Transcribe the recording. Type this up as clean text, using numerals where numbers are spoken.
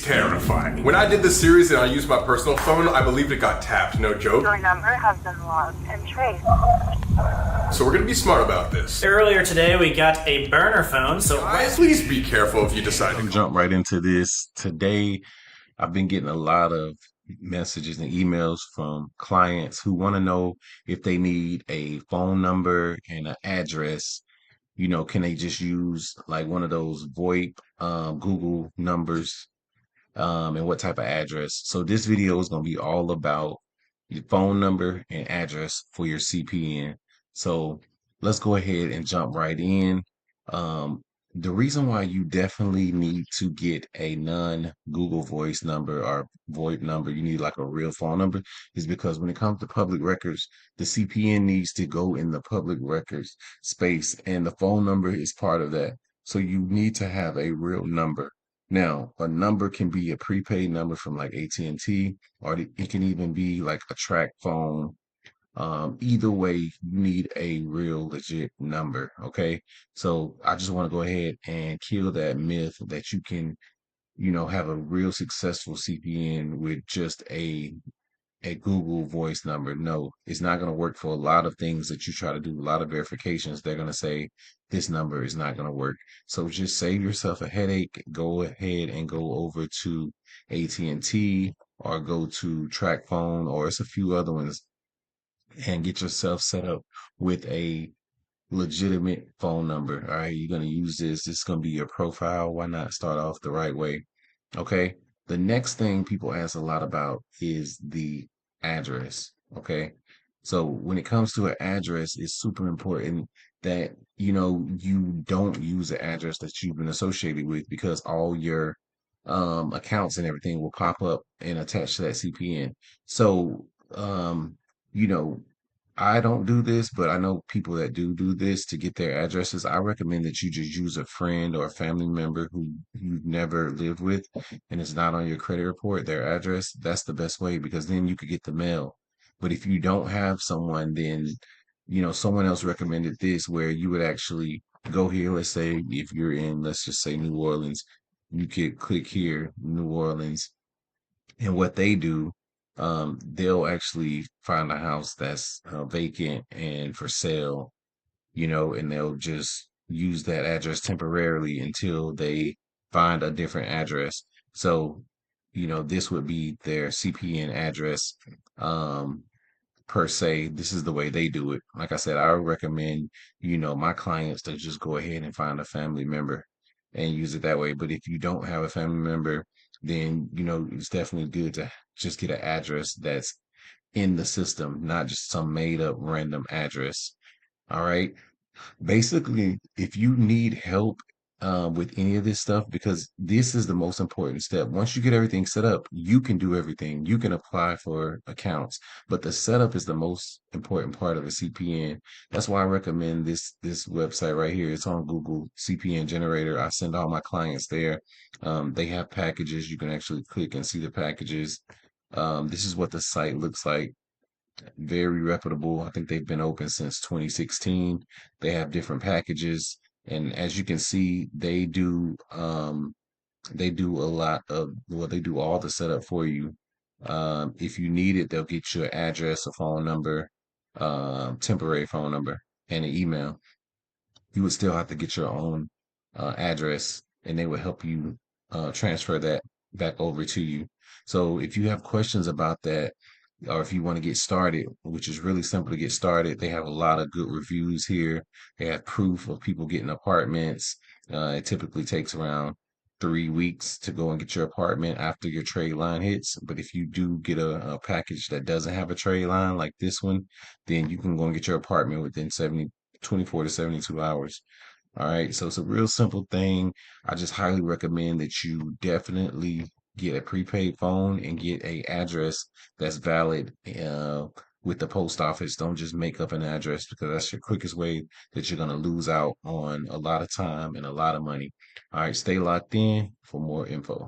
terrifying. When I did this series and I used my personal phone, I believed it got tapped, no joke. Your number has been logged and traced. So we're gonna be smart about this. Earlier today, we got a burner phone, so Guys, please be careful if you decide to Jump right into this. Today, I've been getting a lot of messages and emails from clients who want to know if they need a phone number and an address. Can they just use like one of those VoIP Google numbers, and what type of address? So this video is going to be all about your phone number and address for your CPN. So let's go ahead and jump right in. The reason why you definitely need to get a non-Google voice number or VoIP number, you need like a real phone number, is because when it comes to public records, the CPN needs to go in the public records space, and the phone number is part of that. So you need to have a real number. Now, a number can be a prepaid number from like AT&T, or it can even be like a track phone. Either way, you need a real legit number. Okay. So I just want to go ahead and kill that myth that you can, have a real successful CPN with just a Google voice number. No, it's not going to work for a lot of things that you try to do, a lot of verifications. They're going to say this number is not going to work. So just save yourself a headache. Go ahead and go over to AT&T or go to Track Phone, or it's a few other ones, and get yourself set up with a legitimate phone number. All right, you're going to use this. It's going to be your profile. Why not start off the right way? Okay. The next thing people ask a lot about is the address. Okay. So when it comes to an address, it's super important that, you don't use an address that you've been associated with, because all your accounts and everything will pop up and attach to that CPN. So, you know, I don't do this, but I know people that do this to get their addresses. I recommend that you just use a friend or a family member who you've never lived with and it's not on your credit report, their address. That's the best way, because then you could get the mail. But if you don't have someone, then, someone else recommended this where you would actually go here. Let's say if you're in, let's just say New Orleans, you could click here, New Orleans, and what they do, they'll actually find a house that's vacant and for sale, and they'll just use that address temporarily until they find a different address. So, this would be their CPN address, per se. This is the way they do it. Like I said, I would recommend, my clients to just go ahead and find a family member and use it that way. But if you don't have a family member, then, it's definitely good to just get an address that's in the system, not just some made up random address. All right. Basically, if you need help with any of this stuff, because this is the most important step. Once you get everything set up, you can do everything. You can apply for accounts, but the setup is the most important part of a CPN. That's why I recommend this website right here. It's on Google, CPN Generator. I send all my clients there. They have packages. You can actually click and see the packages. This is what the site looks like. Very reputable. I think they've been open since 2016. They have different packages, and as you can see, they do a lot of, well, they do all the setup for you. If you need it, they'll get you an address, a phone number, temporary phone number, and an email. You would still have to get your own address, and they will help you transfer that back over to you. So if you have questions about that, or if you want to get started, which is really simple to get started, they have a lot of good reviews here. They have proof of people getting apartments. It typically takes around 3 weeks to go and get your apartment after your trade line hits. But if you do get a package that doesn't have a trade line like this one, then you can go and get your apartment within 24 to 72 hours. All right. So it's a real simple thing. I just highly recommend that you definitely get a prepaid phone and get a address that's valid with the post office. Don't just make up an address, because that's your quickest way that you're going to lose out on a lot of time and a lot of money. All right. Stay locked in for more info.